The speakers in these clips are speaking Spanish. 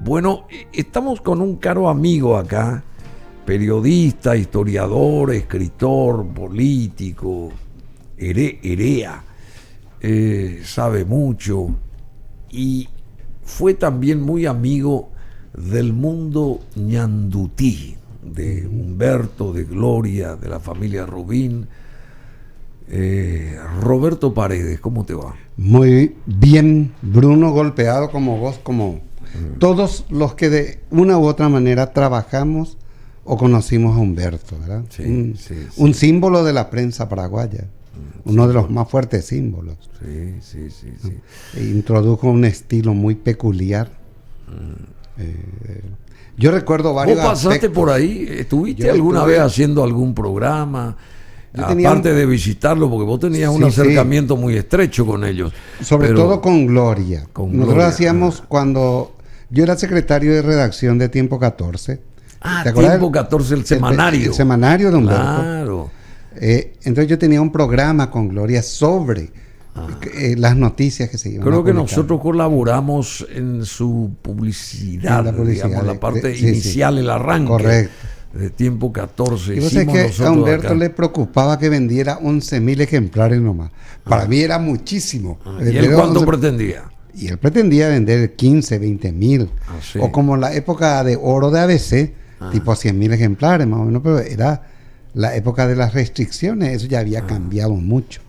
Bueno, estamos con un caro amigo acá, periodista, historiador, escritor, político, Herea, sabe mucho y fue también muy amigo del mundo ñandutí, de Humberto, de Gloria, de la familia Rubín. Roberto Paredes, ¿cómo te va? Muy bien, Bruno, golpeado como vos, como todos los que de una u otra manera trabajamos o conocimos a Humberto, ¿verdad? Sí, un símbolo de la prensa paraguaya, uno de los más fuertes símbolos. Sí. Introdujo un estilo muy peculiar. Yo recuerdo varios ¿Vos pasaste aspectos. por ahí? ¿Estuviste alguna vez haciendo algún programa? Aparte de visitarlo, porque vos tenías un acercamiento muy estrecho con ellos. Sobre todo con Gloria. Nosotros Gloria. hacíamos cuando yo era secretario de redacción de Tiempo 14. Ah, ¿te acuerdas? Tiempo 14, el semanario. El semanario de Humberto. Claro. Entonces yo tenía un programa con Gloria sobre las noticias que se iban a Creo que publicar. nosotros colaboramos en su publicidad, En la publicidad, digamos, la parte sí, inicial, el arranque. Correcto. De Tiempo 14. Y vos sabés que a Humberto le preocupaba que vendiera 11.000 ejemplares nomás. Para mí era muchísimo. ¿Y él cuánto pretendía? Y él pretendía vender 15, 20.000. Sí. O como en la época de oro de ABC, tipo 100.000 ejemplares más o menos, pero era la época de las restricciones, eso ya había cambiado mucho.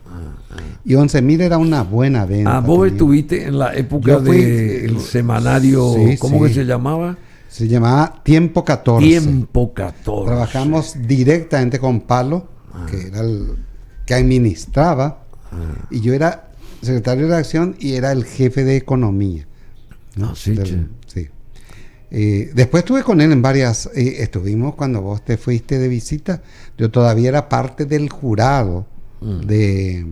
Y 11.000 era una buena venta. Vos estuviste en la época del semanario, ¿cómo que se llamaba? Se llamaba Tiempo 14. Tiempo 14. Trabajamos directamente con Palo, que era el que administraba, y yo era secretario de redacción y era el jefe de economía, ¿no? Sí. Después estuve con él en varias, estuvimos cuando vos te fuiste de visita, yo todavía era parte del jurado de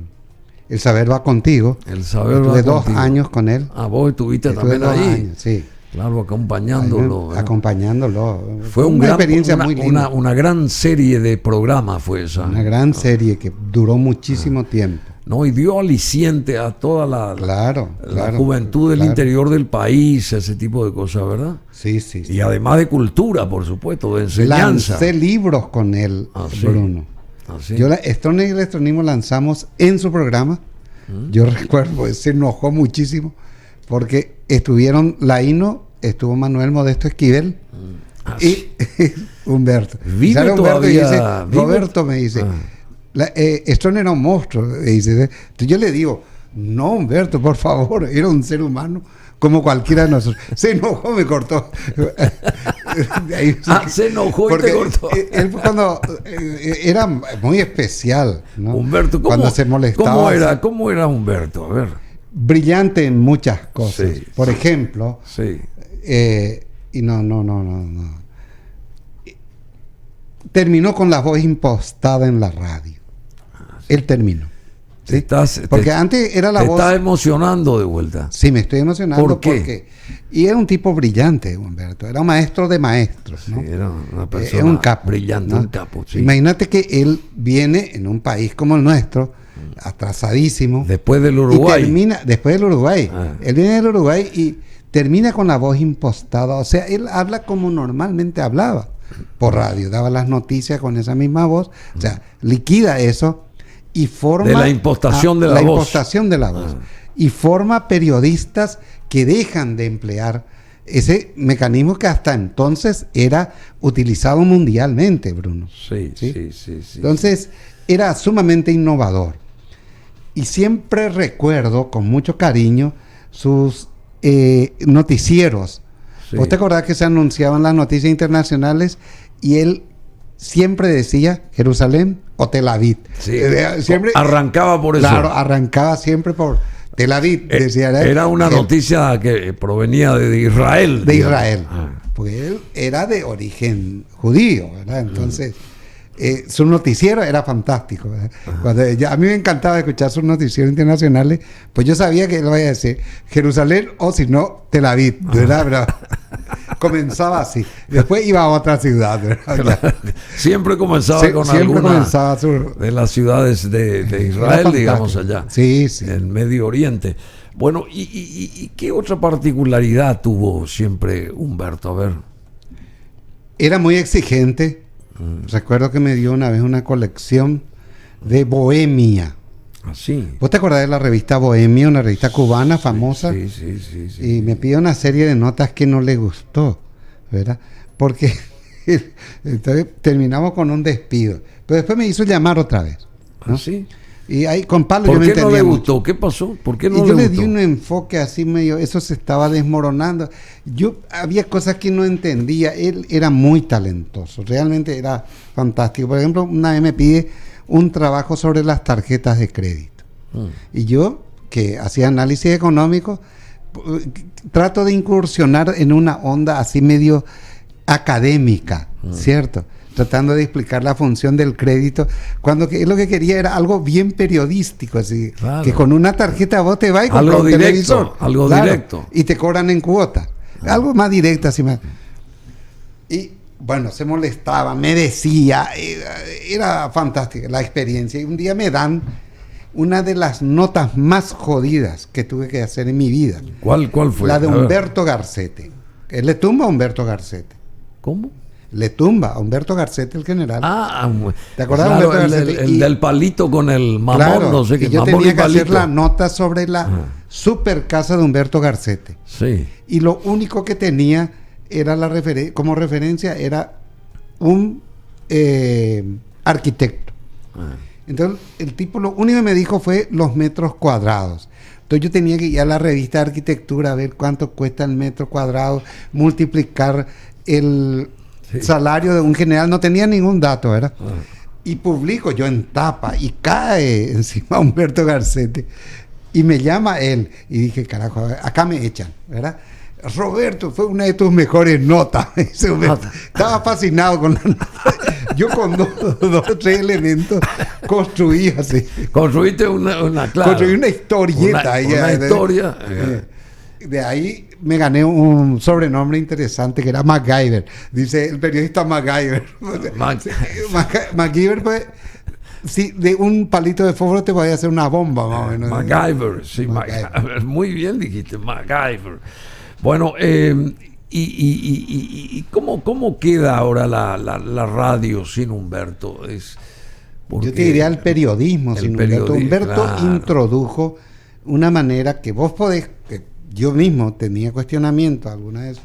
El Saber Va Contigo. El Saber estuve Va 2 Contigo. años con él. Vos estuviste también ahí. Años, sí. Claro, acompañándolo. Acompañándolo. Fue una experiencia muy linda. Una gran serie de programas fue esa. Una gran serie que duró muchísimo tiempo. No, y dio aliciente a toda la juventud del interior del país, ese tipo de cosas, ¿verdad? Sí. Y además de cultura, por supuesto, de enseñanza. Lancé libros con él, Bruno. Yo Electrónica y Electronismo lanzamos en su programa. Yo recuerdo, se enojó muchísimo porque estuvieron Laíno, estuvo Manuel Modesto Esquivel y Humberto. Vive Humberto todavía. Roberto me dice, esto no era un monstruo. Me dice. Entonces yo le digo, no, Humberto, por favor, era un ser humano como cualquiera de nosotros. Se enojó, me cortó. Se enojó y te cortó. Él cuando era muy especial, ¿no? Humberto, cuando se molestaba. ¿Cómo era Humberto? A ver. Brillante en muchas cosas. Sí, por ejemplo, y no. Terminó con la voz impostada en la radio. Él terminó. ¿Sí? Porque antes era la voz. Te estás emocionando de vuelta. Sí, me estoy emocionando. ¿Por qué? Porque y era un tipo brillante, Humberto. Era un maestro de maestros, ¿no? Sí, era una persona un capo, brillante, ¿no? un capo. Sí. Imagínate que él viene en un país como el nuestro, atrasadísimo. Después del Uruguay. Y termina, después del Uruguay. Él viene del Uruguay y termina con la voz impostada. O sea, él habla como normalmente hablaba por radio. Daba las noticias con esa misma voz. O sea, liquida eso y forma... De la impostación de la voz. La impostación de la voz. Y forma periodistas que dejan de emplear ese mecanismo que hasta entonces era utilizado mundialmente, Bruno. Sí. Entonces, era sumamente innovador. Y siempre recuerdo con mucho cariño sus noticieros. Sí. ¿Vos te acordás que se anunciaban las noticias internacionales y él siempre decía Jerusalén o Tel Aviv? Sí. Siempre arrancaba por eso. Claro, arrancaba siempre por Tel Aviv. Decía, era una noticia que provenía de Israel. De Israel. Porque él era de origen judío, ¿verdad? Entonces... su noticiero era fantástico. Cuando a mí me encantaba escuchar sus noticieros internacionales, pues yo sabía que él iba a decir Jerusalén o si no Tel Aviv, ¿verdad? Pero comenzaba así. Después iba a otra ciudad, ¿verdad? Claro. Siempre comenzaba con alguna de las ciudades de Israel, digamos allá, sí. en Medio Oriente. Bueno, ¿y qué otra particularidad tuvo siempre Humberto? A ver. Era muy exigente. Recuerdo que me dio una vez una colección de Bohemia. Así. ¿Vos te acordás de la revista Bohemia, una revista cubana famosa? Sí. Y me pidió una serie de notas que no le gustó, ¿verdad? Porque entonces terminamos con un despido. Pero después me hizo llamar otra vez, ¿no? ¿Sí? Y ahí con Pablo yo me entendía. ¿Por qué no le mucho. gustó? ¿Qué pasó? ¿Por qué no Y le yo gustó? le di un enfoque así medio, eso se estaba desmoronando. Había cosas que no entendía. Él era muy talentoso, realmente era fantástico. Por ejemplo, una vez me pide un trabajo sobre las tarjetas de crédito. Y yo, que hacía análisis económico, trato de incursionar en una onda así medio académica, ¿cierto? Tratando de explicar la función del crédito, cuando él lo que quería era algo bien periodístico, así, claro, que con una tarjeta vos te vas y compras un televisor. Algo claro, directo. Y te cobran en cuota. Algo más directo, así más. Y bueno, se molestaba, me decía, era fantástica la experiencia. Y un día me dan una de las notas más jodidas que tuve que hacer en mi vida. ¿Cuál fue? La de Humberto Garcete. Él le tumba a Humberto Garcete. ¿Cómo? Le tumba a Humberto Garcete, el general. ¿Te acordás? Claro, el del palito con el mamón, claro, no sé qué. Y yo tenía que hacer la nota sobre la super casa de Humberto Garcete. Sí. Y lo único que tenía era como referencia era un arquitecto. Entonces el tipo lo único que me dijo fue los metros cuadrados. Entonces yo tenía que ir a la revista de arquitectura a ver cuánto cuesta el metro cuadrado, multiplicar el salario de un general, no tenía ningún dato, ¿verdad? Y publico yo en tapa y cae encima Humberto Garcete y me llama él y dije, carajo, acá me echan, ¿verdad? Roberto, fue una de tus mejores notas. Estaba fascinado con la nota. Yo con dos o tres elementos construí así. Construiste una claro, construí una historieta. Una historia. De ahí me gané un sobrenombre interesante que era MacGyver. Dice el periodista MacGyver. MacGyver, pues, sí, de un palito de fósforo te podía hacer una bomba, más o menos. MacGyver, sí, MacGyver. Muy bien dijiste, MacGyver. Bueno, ¿y cómo queda ahora la radio sin Humberto? Yo te diría el periodismo sin Humberto. Humberto introdujo una manera que vos podés, que yo mismo tenía cuestionamiento a algunas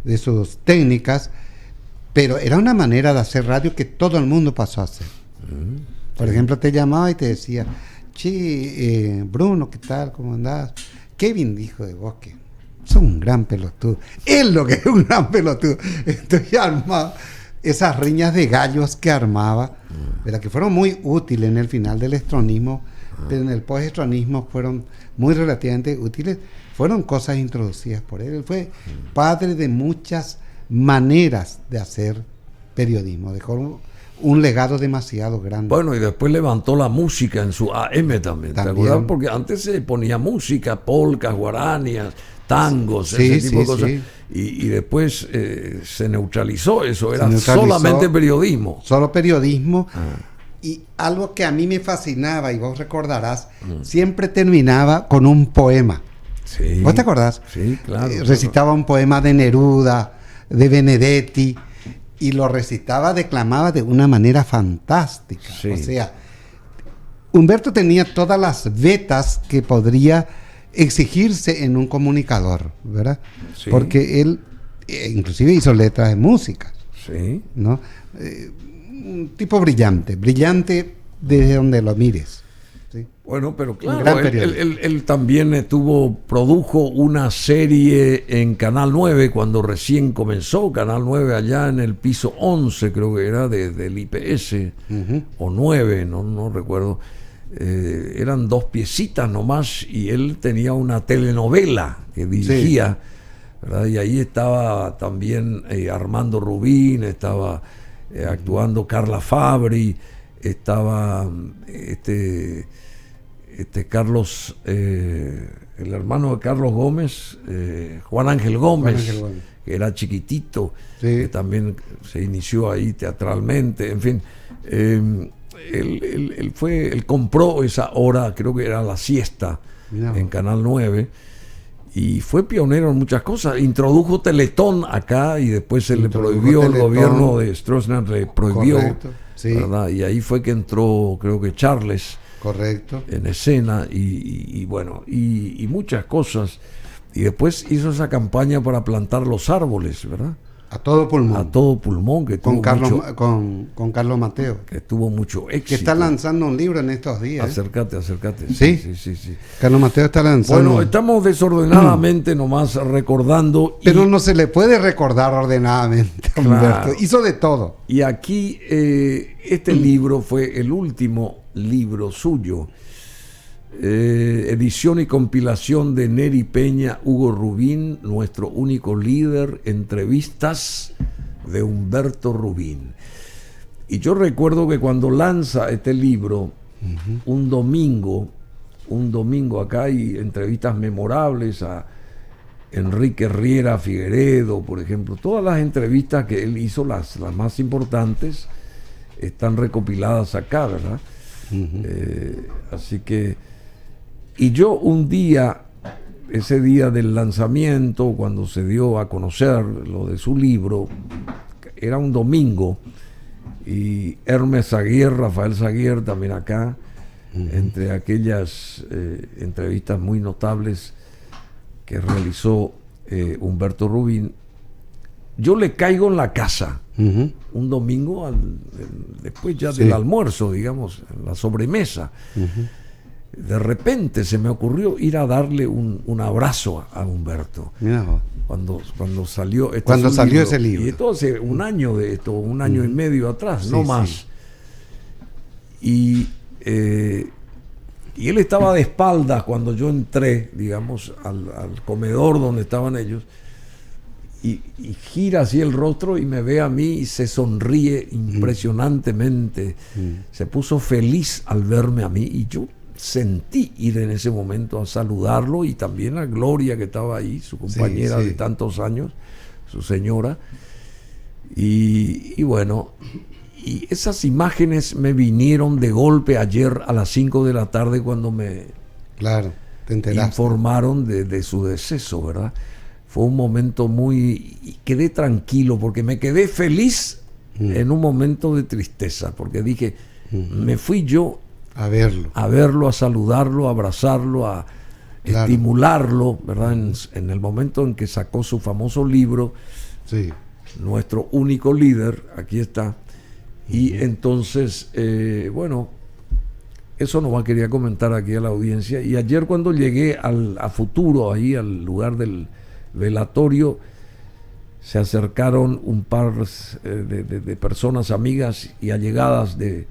de sus técnicas, pero era una manera de hacer radio que todo el mundo pasó a hacer. Por ejemplo, te llamaba y te decía, che, Bruno, ¿qué tal? ¿Cómo andás? Kevin dijo de vos que sos un gran pelotudo. Él lo que es un gran pelotudo. Entonces armaba esas riñas de gallos que armaba, ¿verdad? Que fueron muy útiles en el final del estronismo, pero en el post-estronismo fueron muy relativamente útiles. Fueron cosas introducidas por él. Él fue padre de muchas maneras de hacer periodismo. Dejó un legado demasiado grande. Bueno, y después levantó la música en su AM también. ¿Te acuerdas? Porque antes se ponía música, polcas, guaranias, tangos, ese tipo de cosas. Sí. Y después se neutralizó eso, era solamente periodismo. Solo periodismo. Y algo que a mí me fascinaba, y vos recordarás, siempre terminaba con un poema. Sí. ¿Vos te acordás? Sí, claro. Recitaba un poema de Neruda, de Benedetti, y lo recitaba, declamaba de una manera fantástica. Sí. O sea, Humberto tenía todas las vetas que podría exigirse en un comunicador, ¿verdad? Sí. Porque él inclusive hizo letras de música. Sí. ¿No? Un tipo brillante desde donde lo mires. ¿Sí? Bueno, pero claro, él también produjo una serie en Canal 9 cuando recién comenzó, Canal 9 allá en el piso 11, creo que era del IPS, o 9, no recuerdo. Eran 2 piecitas nomás y él tenía una telenovela que dirigía, sí. ¿Verdad? Y ahí estaba también Armando Rubín, estaba actuando Carla Fabri, estaba Carlos, el hermano de Carlos Gómez, Juan Ángel Gómez, que era chiquitito, sí. Que también se inició ahí teatralmente, en fin. Él compró esa hora, creo que era la siesta, en Canal 9. Y fue pionero en muchas cosas. Introdujo Teletón acá y después se le prohibió, el gobierno de Stroessner le prohibió. Correcto, sí. ¿Verdad? Y ahí fue que entró, creo que Charles. Correcto. En escena y bueno, y muchas cosas. Y después hizo esa campaña para plantar los árboles, ¿verdad? A todo pulmón. A todo pulmón, que tuvo con Carlos Mateo. Que tuvo mucho éxito. Que está lanzando un libro en estos días. Acércate. ¿Sí? Sí. Carlos Mateo está lanzando. Bueno, estamos desordenadamente nomás recordando. Pero no se le puede recordar ordenadamente, Humberto. Hizo de todo. Y aquí este libro fue el último libro suyo. Edición y compilación de Neri Peña, Hugo Rubín, nuestro único líder, entrevistas de Humberto Rubín. Y yo recuerdo que cuando lanza este libro, un domingo acá hay entrevistas memorables a Enrique Riera Figueredo, por ejemplo. Todas las entrevistas que él hizo, las más importantes, están recopiladas acá, ¿verdad? Así que... Y yo un día, ese día del lanzamiento, cuando se dio a conocer lo de su libro, era un domingo, y Hermes Zaguier, Rafael Zaguier también acá, entre aquellas entrevistas muy notables que realizó Humberto Rubín, yo le caigo en la casa, un domingo, después ya del almuerzo, digamos, en la sobremesa. De repente se me ocurrió ir a darle un abrazo a Humberto. Cuando salió ese libro. Y esto hace un año de esto, un año y medio atrás, no más. Y él estaba de espaldas cuando yo entré, digamos, al comedor donde estaban ellos, y gira así el rostro y me ve a mí y se sonríe impresionantemente. Se puso feliz al verme a mí y yo sentí ir en ese momento a saludarlo, y también a Gloria, que estaba ahí, su compañera de tantos años, su señora, y bueno, y esas imágenes me vinieron de golpe ayer a las 5 de la tarde cuando me te informaron de su deceso, ¿verdad? Fue un momento y quedé tranquilo porque me quedé feliz en un momento de tristeza, porque dije, me fui yo a verlo, a saludarlo, a abrazarlo, a estimularlo, ¿verdad? En el momento en que sacó su famoso libro, Nuestro único líder, aquí está. Y entonces, bueno, eso nomás quería comentar aquí a la audiencia. Y ayer cuando llegué a Futuro, ahí al lugar del velatorio, se acercaron un par de personas amigas y allegadas de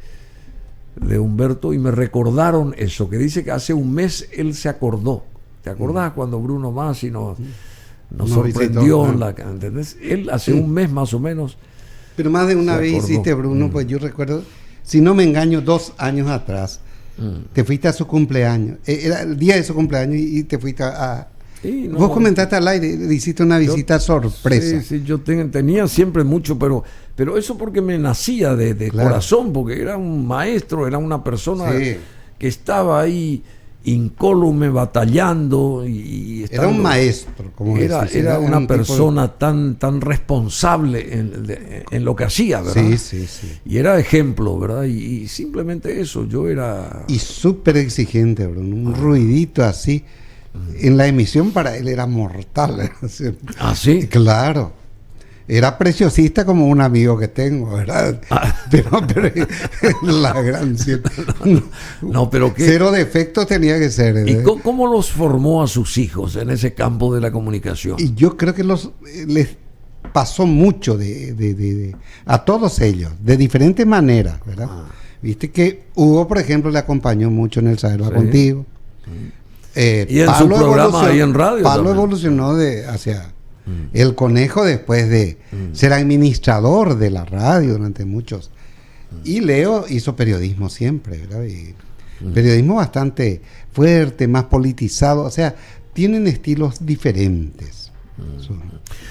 Humberto, y me recordaron eso, que dice que hace un mes él se acordó. ¿Te acordás cuando Bruno Masi nos sorprendió? ¿Entendés? Él hace un mes más o menos. Pero más de una vez hiciste, Bruno, pues yo recuerdo, si no me engaño, 2 años atrás, te fuiste a su cumpleaños. Era el día de su cumpleaños y te fuiste a... Vos comentaste al aire, hiciste una visita sorpresa. Sí, yo tenía siempre mucho, pero eso porque me nacía de corazón, porque era un maestro, era una persona que estaba ahí incólume, batallando, y era un maestro, como era una persona tan responsable en lo que hacía, ¿verdad? Sí. Y era ejemplo, ¿verdad? Y simplemente eso, yo era... Y súper exigente, Bruno, un ruidito así. En la emisión para él era mortal. ¿Ah, sí? Claro. Era preciosista como un amigo que tengo, ¿verdad? Pero la gran... No, pero ¿qué? Cero defectos tenía que ser. ¿Y cómo los formó a sus hijos en ese campo de la comunicación? Y yo creo que les pasó mucho a todos ellos, de diferentes maneras, ¿verdad? Viste que Hugo, por ejemplo, le acompañó mucho en El Saberlo Contigo. Y en su programa ahí en radio Pablo evolucionó hacia El Conejo después de ser administrador de la radio durante muchos. Y Leo hizo periodismo siempre, ¿verdad? Y periodismo bastante fuerte, más politizado. O sea, tienen estilos diferentes.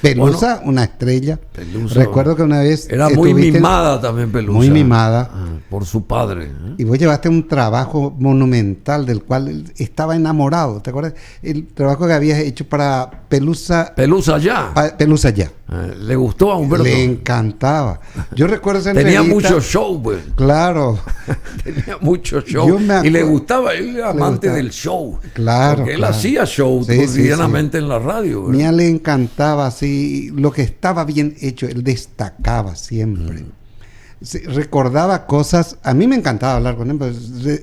Pelusa, bueno, una estrella. Pelusa, recuerdo que una vez... Era muy mimada también Pelusa. Muy mimada. Por su padre. Y vos llevaste un trabajo monumental del cual él estaba enamorado. ¿Te acuerdas? El trabajo que habías hecho para Pelusa... Pelusa ya. Pelusa ya. ¿Le gustó a Humberto? Le encantaba. Yo recuerdo esa Tenía entrevista. mucho show, pues. Claro. Tenía mucho show. Y le gustaba, él era amante del show. Claro. Porque él hacía show cotidianamente en la radio. Mía le encantaba así, lo que estaba bien hecho, él destacaba siempre. Recordaba cosas, a mí me encantaba hablar con él, pero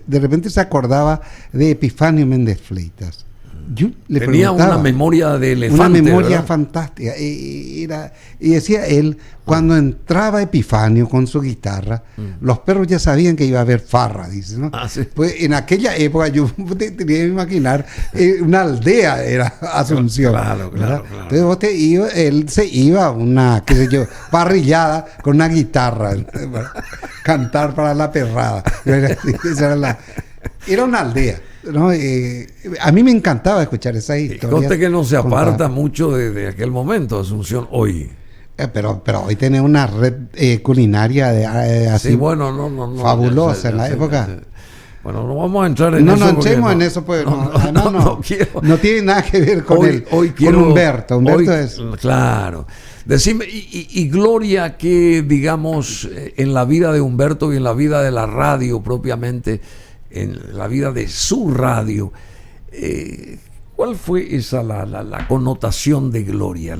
de repente se acordaba de Epifanio Méndez Fleitas. Yo le tenía una memoria de elefante. Una memoria, ¿verdad?, fantástica. Y decía él, cuando entraba Epifanio con su guitarra, los perros ya sabían que iba a haber farra, dice, ¿no? Sí. Pues en aquella época yo tenía que imaginar, una aldea era Asunción. Claro. Entonces él se iba a una, qué sé yo, parrillada con una guitarra, para cantar para la perrada. Era una aldea. ¿No? A mí me encantaba escuchar esas historias. Conste que no se aparta mucho de aquel momento, Asunción, hoy. Pero hoy tiene una red culinaria así, sí, bueno, no, fabulosa en la época. Bueno, no vamos a entrar en eso. No entremos en eso, pues. No tiene nada que ver con con Humberto. Humberto es... Claro. Decime, y Gloria, que digamos, en la vida de Humberto y en la vida de la radio propiamente, en la vida de su radio, ¿cuál fue esa la connotación de Gloria?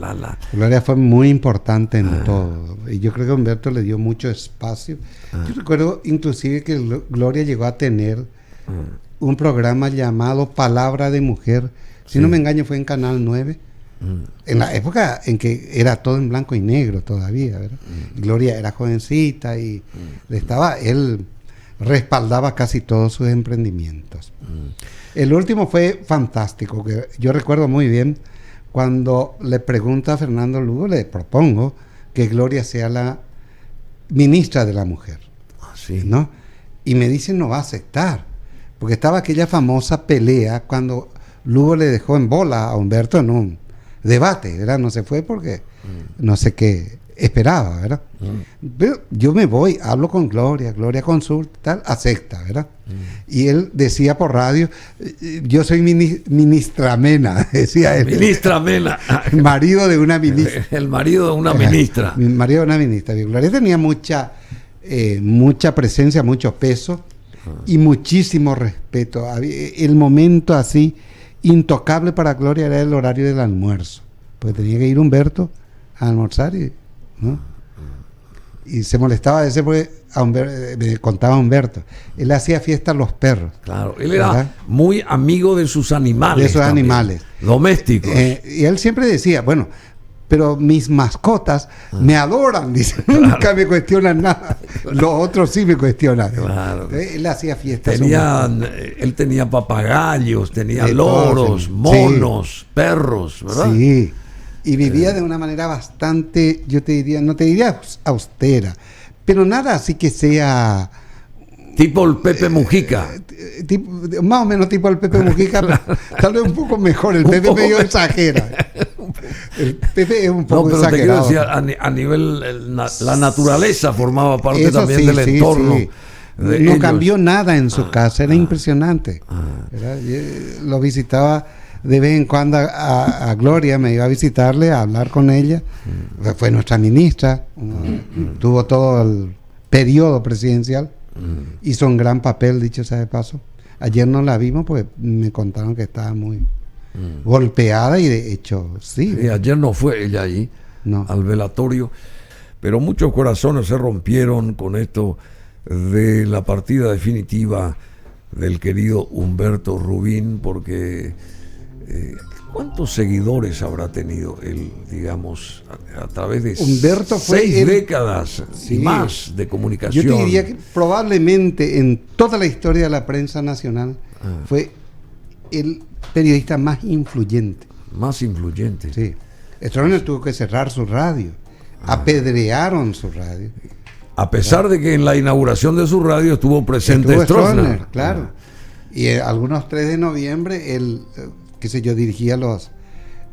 Gloria fue muy importante en todo, y yo creo que Humberto le dio mucho espacio. Yo recuerdo inclusive que Gloria llegó a tener un programa llamado Palabra de Mujer, si no me engaño fue en Canal 9, en la época en que era todo en blanco y negro todavía, ¿verdad? Gloria era jovencita y él respaldaba casi todos sus emprendimientos. El último fue fantástico, que yo recuerdo muy bien cuando le pregunta a Fernando Lugo, le propongo que Gloria sea la ministra de la mujer, ¿no? Y me dice no va a aceptar, porque estaba aquella famosa pelea cuando Lugo le dejó en bola a Humberto en un debate, ¿verdad? No se fue porque no sé qué esperaba, ¿verdad? Pero yo me voy, hablo con Gloria consulta, tal, acepta, ¿verdad? Y él decía por radio, yo soy ministra Mena, decía él. Ministra Mena. Marido de una ministra. El marido de una ministra. Mi marido de una ministra. Gloria tenía mucha presencia, mucho peso y muchísimo respeto. El momento así intocable para Gloria era el horario del almuerzo, porque tenía que ir Humberto a almorzar ¿no? Y se molestaba ese porque me contaba Humberto, él hacía fiesta a los perros. Claro, él era, ¿verdad?, muy amigo de sus animales. De sus animales domésticos. Y él siempre decía, bueno, pero mis mascotas me adoran, dice, nunca me cuestionan nada. Los otros sí me cuestionan. Claro. Él hacía fiestas. Él tenía papagayos, tenía loros, monos, perros, ¿verdad? Sí. Y vivía de una manera bastante, yo te diría, no te diría austera, pero nada así que sea... Tipo el Pepe Mujica. Más o menos tipo el Pepe Mujica, pero tal vez un poco mejor. El Pepe medio exagera. El Pepe es un poco exagerado. Te quiero decir, a nivel, la naturaleza formaba parte eso también sí, del entorno. Sí. No ellos. Cambió nada en su casa, era impresionante. Yo lo visitaba de vez en cuando a Gloria, me iba a visitarle, a hablar con ella. Fue nuestra ministra, tuvo todo el periodo presidencial, hizo un gran papel, dicho sea de paso. Ayer no la vimos porque me contaron que estaba muy golpeada y de hecho sí. Ayer no fue ella allí, al velatorio, pero muchos corazones se rompieron con esto de la partida definitiva del querido Humberto Rubín, porque ¿cuántos seguidores habrá tenido él, digamos, a través de Humberto 6 décadas y más de comunicación? Yo te diría que probablemente en toda la historia de la prensa nacional fue el periodista más influyente. Más influyente. Sí. Stroessner tuvo que cerrar su radio. Apedrearon su radio. A pesar de que en la inauguración de su radio estuvo presente Stroessner. Claro. Y algunos 3 de noviembre él, qué sé yo, dirigía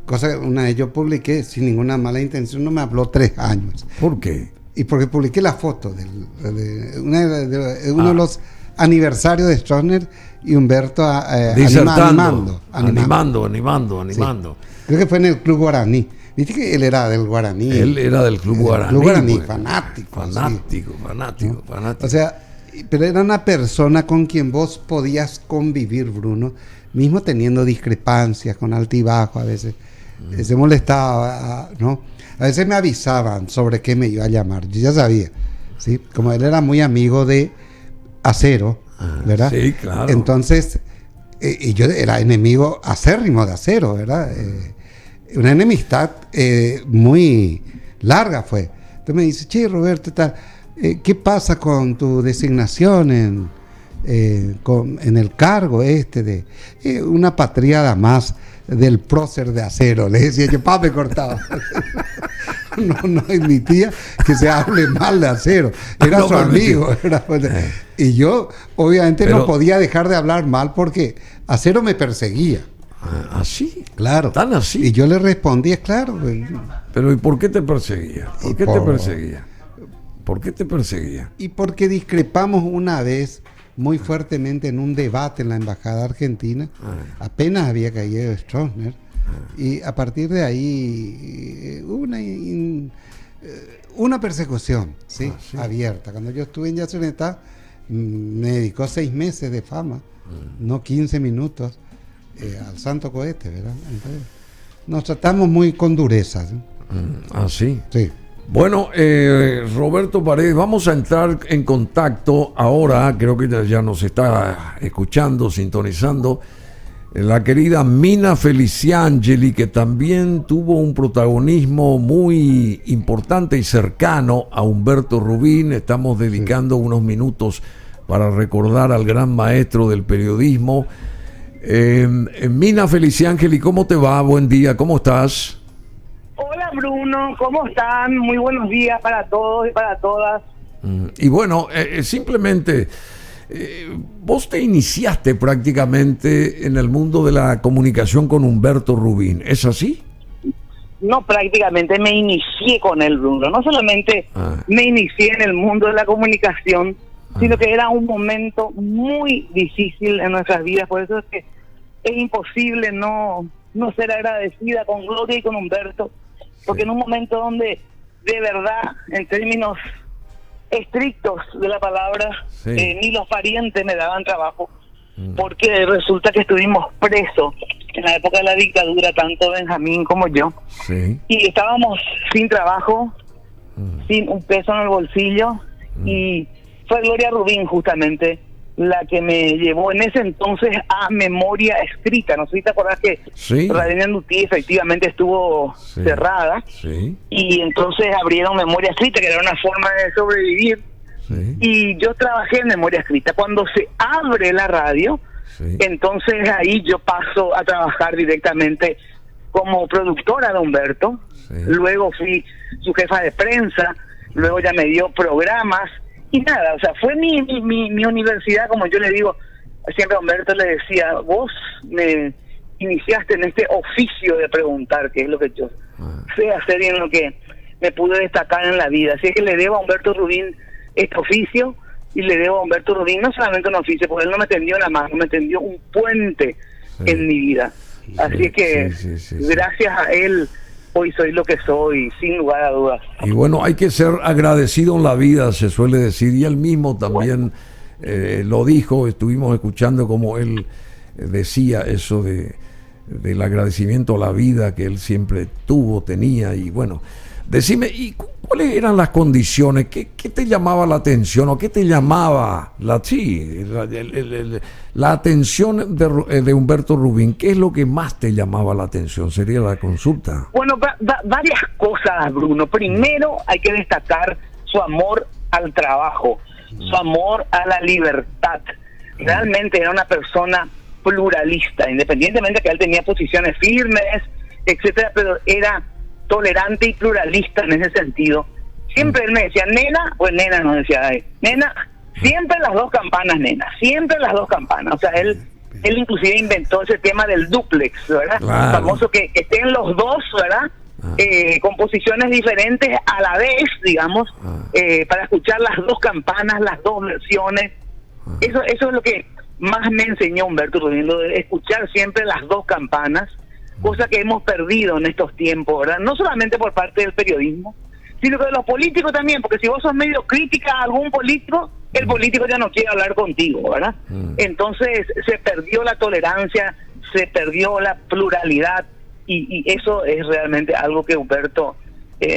cosa que una vez yo publiqué sin ninguna mala intención, no me habló 3 años. ¿Por qué? Y porque publiqué la foto de uno de los aniversarios de Stroessner y Humberto animando. Sí. Creo que fue en el Club Guaraní. Viste que él era del Guaraní. Él era del Club Guaraní. Club Guaraní, pues. fanático. Fanático. O sea, pero era una persona con quien vos podías convivir, Bruno, mismo teniendo discrepancias, con altibajo a veces. Se molestaba, ¿no? A veces me avisaban sobre qué me iba a llamar. Yo ya sabía, ¿sí? Como él era muy amigo de Acero, ¿verdad? Sí, claro. Entonces, y yo era enemigo acérrimo de Acero, ¿verdad? Una enemistad muy larga fue. Entonces me dice, che, Roberto, ¿qué pasa con tu designación en el cargo de una patriada más del prócer de Acero? Le decía yo, me cortaba. no admitía que se hable mal de Acero. Era su amigo. Y yo, obviamente, no podía dejar de hablar mal porque Acero me perseguía. ¿Así? Claro. ¿Tan así? Y yo le respondía, claro. Pero ¿y por qué te perseguía? ¿Por qué te perseguía? Y porque discrepamos una vez muy fuertemente en un debate en la Embajada Argentina. Apenas había caído Stroessner. Y a partir de ahí una persecución, ¿sí? Abierta. Cuando yo estuve en Yacyretá, me dedicó 6 meses de fama, no 15 minutos, al santo cohete, ¿verdad? Entonces, nos tratamos muy con dureza, ¿sí? ¿Sí? Sí. Bueno, Roberto Paredes, vamos a entrar en contacto ahora, creo que ya nos está escuchando, sintonizando, la querida Mina Feliciangeli, que también tuvo un protagonismo muy importante y cercano a Humberto Rubín. Estamos dedicando unos minutos para recordar al gran maestro del periodismo. Mina Feliciangeli, ¿cómo te va? Buen día, ¿cómo estás? Hola Bruno, ¿cómo están? Muy buenos días para todos y para todas. Y bueno, simplemente vos te iniciaste prácticamente en el mundo de la comunicación con Humberto Rubín, ¿es así? No, prácticamente me inicié con él, Bruno. No solamente me inicié en el mundo de la comunicación, sino que era un momento muy difícil en nuestras vidas. Por eso es que es imposible no ser agradecida con Gloria y con Humberto, porque en un momento donde de verdad, en términos estrictos de la palabra, ni los parientes me daban trabajo, porque resulta que estuvimos presos en la época de la dictadura, tanto Benjamín como yo, y estábamos sin trabajo, sin un peso en el bolsillo, y fue Gloria Rubín justamente la que me llevó en ese entonces a Memoria Escrita. No sé si te acordás que Radio Nandutí efectivamente estuvo cerrada, y entonces abrieron Memoria Escrita, que era una forma de sobrevivir, y yo trabajé en Memoria Escrita. Cuando se abre la radio, entonces ahí yo paso a trabajar directamente como productora de Humberto, luego fui su jefa de prensa, luego ya me dio programas, y nada, o sea, fue mi universidad, como yo le digo siempre a Humberto, le decía, vos me iniciaste en este oficio de preguntar, que es lo que yo sé hacer y en lo que me pude destacar en la vida. Así es que le debo a Humberto Rubín este oficio, y le debo a Humberto Rubín no solamente un oficio, porque él no me tendió la mano, me tendió un puente en mi vida. Así es que gracias a él hoy soy lo que soy, sin lugar a dudas. Y bueno, hay que ser agradecido en la vida, se suele decir, y él mismo también lo dijo. Estuvimos escuchando como él decía eso del agradecimiento a la vida que él siempre tenía. Y bueno, decime, ¿y cuáles eran las condiciones? ¿Qué te llamaba la atención, o qué te llamaba la atención de Humberto Rubín? ¿Qué es lo que más te llamaba la atención? Sería la consulta. Bueno, varias cosas, Bruno. Primero, hay que destacar su amor al trabajo, su amor a la libertad. Realmente era una persona pluralista, independientemente que él tenía posiciones firmes, etcétera, pero era tolerante y pluralista en ese sentido. Siempre él me decía, nena, pues nena, no decía, nena, siempre las 2 campanas, nena, siempre las 2 campanas. O sea, él Él inclusive inventó ese tema del duplex, ¿verdad? Claro. Famoso que estén los dos, ¿verdad? Con posiciones diferentes a la vez, digamos, para escuchar las dos campanas, las dos versiones. Eso es lo que más me enseñó Humberto Rubín, lo de escuchar siempre las dos campanas, cosa que hemos perdido en estos tiempos, ¿verdad? No solamente por parte del periodismo, sino que de los políticos también, porque si vos sos medio crítica a algún político, el político ya no quiere hablar contigo, ¿verdad? Entonces se perdió la tolerancia, se perdió la pluralidad, y eso es realmente algo que Humberto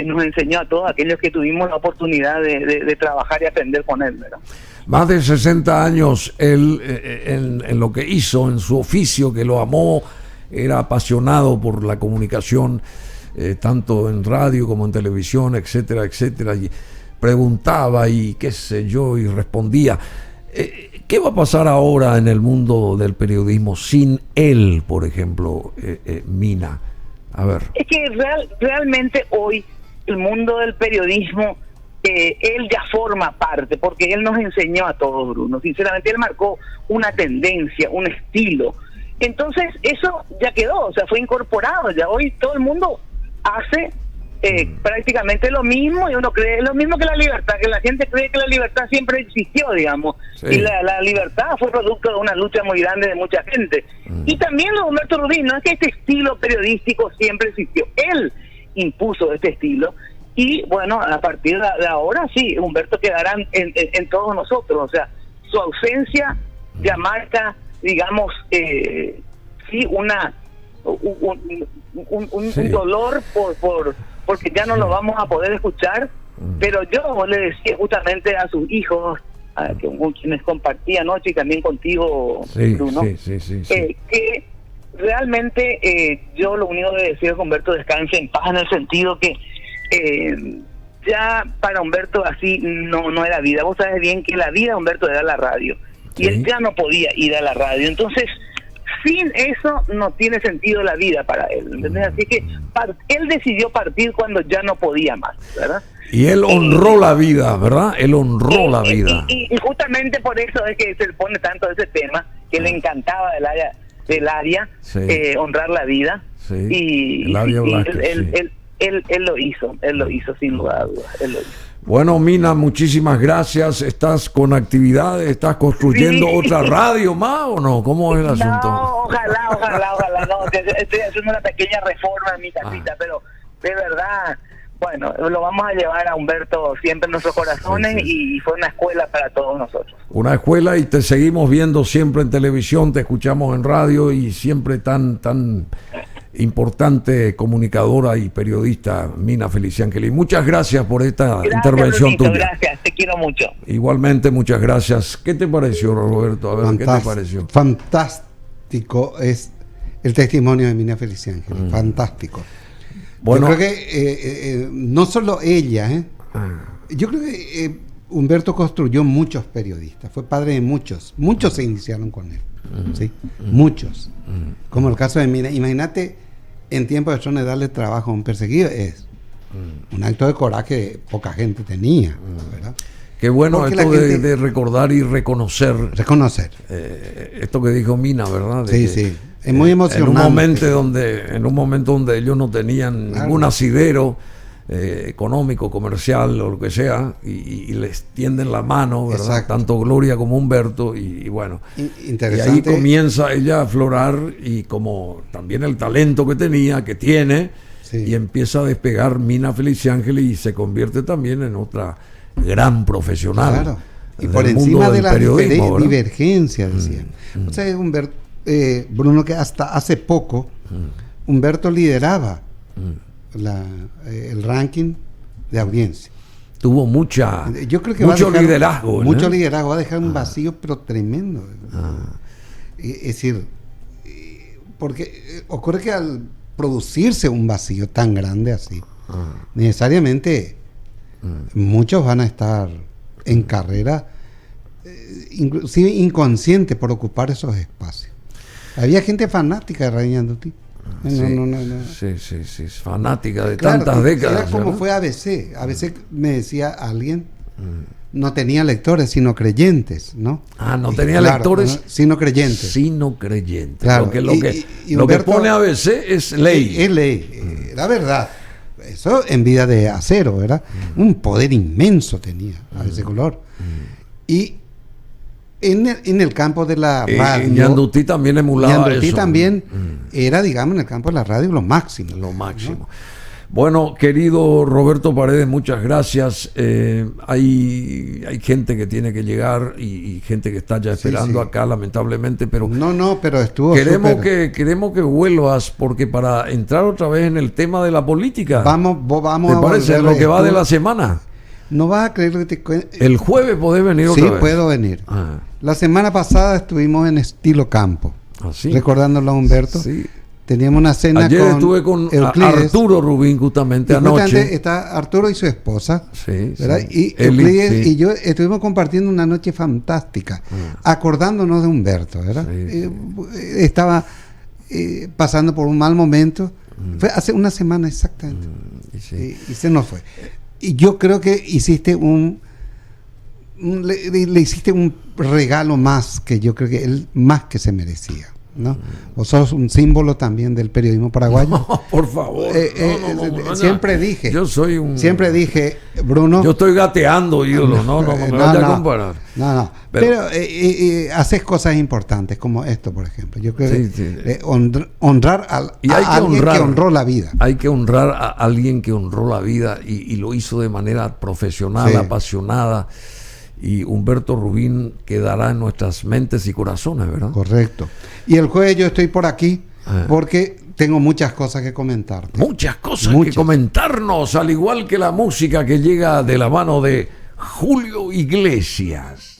nos enseñó a todos aquellos que tuvimos la oportunidad de trabajar y aprender con él, ¿verdad? Más de 60 años él en lo que hizo, en su oficio, que lo amó, era apasionado por la comunicación, tanto en radio como en televisión, etcétera, etcétera, y preguntaba y qué sé yo, y respondía. ¿Qué va a pasar ahora en el mundo del periodismo sin él, por ejemplo, Mina? A ver. Es que realmente hoy el mundo del periodismo, él ya forma parte, porque él nos enseñó a todos, Bruno. Sinceramente, él marcó una tendencia, un estilo. Entonces, eso ya quedó, o sea, fue incorporado. Ya hoy todo el mundo hace prácticamente lo mismo, y uno cree lo mismo que la libertad, que la gente cree que la libertad siempre existió, digamos, sí. Y la libertad fue producto de una lucha muy grande de mucha gente. Y también lo de Humberto Rubín, no es que este estilo periodístico siempre existió, él impuso este estilo, y bueno, a partir de ahora sí, Humberto quedará en todos nosotros, o sea, su ausencia ya marca, digamos, sí, un dolor porque ya no lo vamos a poder escuchar, pero yo le decía justamente a sus hijos, con quienes compartí anoche y también contigo, sí, Bruno, sí. Que realmente yo lo único que deseo es que Humberto descanse en paz, en el sentido que ya para Humberto así no era vida. Vos sabés bien que la vida de Humberto era la radio, y él ya no podía ir a la radio, entonces sin eso no tiene sentido la vida para él, ¿entendés? Así que él decidió partir cuando ya no podía más, ¿verdad? Y él honró la vida, ¿verdad? Él honró la vida. Y justamente por eso es que se le pone tanto ese tema, que le encantaba del área sí. Honrar la vida. Sí. Y él lo hizo sin lugar a dudas, él lo hizo. Bueno, Mina, muchísimas gracias. ¿Estás con actividades? ¿Estás construyendo otra radio más o no? ¿Cómo es el asunto? No, ojalá. No, estoy haciendo una pequeña reforma en mi casita, pero de verdad, bueno, lo vamos a llevar a Humberto siempre en nuestros corazones, sí. Y fue una escuela para todos nosotros. Una escuela, y te seguimos viendo siempre en televisión, te escuchamos en radio, y siempre tan importante comunicadora y periodista, Mina Feliciángeli. Muchas gracias por esta intervención tuya. Gracias, te quiero mucho. Igualmente, muchas gracias. ¿Qué te pareció, Roberto? A ver, ¿qué te pareció? Fantástico es el testimonio de Mina Feliciángeli, fantástico. Bueno, yo creo que no solo ella, yo creo que Humberto construyó muchos periodistas, fue padre de muchos se iniciaron con él. ¿Sí? Muchos, como el caso de Mina. Imagínate, en tiempo de Sones darle trabajo a un perseguido es un acto de coraje que poca gente tenía, ¿verdad? Qué bueno. Porque esto de recordar y reconocer esto que dijo Mina, ¿verdad? Sí, es muy emocionante. En un momento donde ellos no tenían ningún asidero económico, comercial o lo que sea, y les tienden la mano, ¿verdad? Exacto. Tanto Gloria como Humberto, y bueno, y ahí comienza ella a aflorar, y como también el talento que tiene, y empieza a despegar Mina Feliciángeli, y se convierte también en otra gran profesional. Claro. Y por encima de las divergencias, decían. O sea, Humberto, Bruno, que hasta hace poco Humberto lideraba el ranking de audiencia. Tuvo mucho liderazgo. Mucho liderazgo, va a dejar un vacío, pero tremendo. Es decir, porque ocurre que al producirse un vacío tan grande así, necesariamente muchos van a estar en carrera, inclusive inconsciente, por ocupar esos espacios. Había gente fanática de Radio Ñandutí. Sí, fanática de tantas décadas. Era como fue ABC. ABC me decía alguien, no tenía lectores, sino creyentes, ¿no? No tenía lectores, sino creyentes. Sino creyentes. Claro. Lo que pone ABC es ley. Es ley, la verdad. Eso en vida de acero, ¿verdad? Un poder inmenso tenía a ese color. Y en el campo de la radio. Ñandutí también emulaba Ñandutí eso. También era, digamos, en el campo de la radio lo máximo. Lo máximo. ¿no? Bueno, querido Roberto Paredes, muchas gracias. Hay gente que tiene que llegar y gente que está ya esperando acá, lamentablemente, pero pero estuvo queremos que vuelvas, porque para entrar otra vez en el tema de la política, vamos ¿te parece lo que va de la semana? No vas a creer lo que te cuento. El jueves podés venir otra vez. Sí, puedo venir. La semana pasada estuvimos en Estilo Campo, recordándolo a Humberto. Sí. Teníamos una cena. Ayer estuve con Arturo Rubín justamente anoche. Está Arturo y su esposa. Sí, ¿verdad? Sí. Y Euclides y yo estuvimos compartiendo una noche fantástica, acordándonos de Humberto, ¿verdad? Sí. Estaba pasando por un mal momento. Fue hace una semana exactamente. Y se nos fue. Y yo creo que hiciste le hiciste un regalo más que yo creo que él más que se merecía, ¿no? Vos sos un símbolo también del periodismo paraguayo. No, por favor. Siempre dije. Yo soy un. Siempre dije, Bruno. Yo estoy gateando, ídolo. No me vaya a comparar. No. Pero haces cosas importantes como esto, por ejemplo. Yo creo que honrar a alguien que honró la vida. Hay que honrar a alguien que honró la vida y lo hizo de manera profesional, apasionada. Y Humberto Rubín quedará en nuestras mentes y corazones, ¿verdad? Correcto. Y el jueves yo estoy por aquí porque tengo muchas cosas que comentarte. Muchas cosas que comentarnos, al igual que la música que llega de la mano de Julio Iglesias.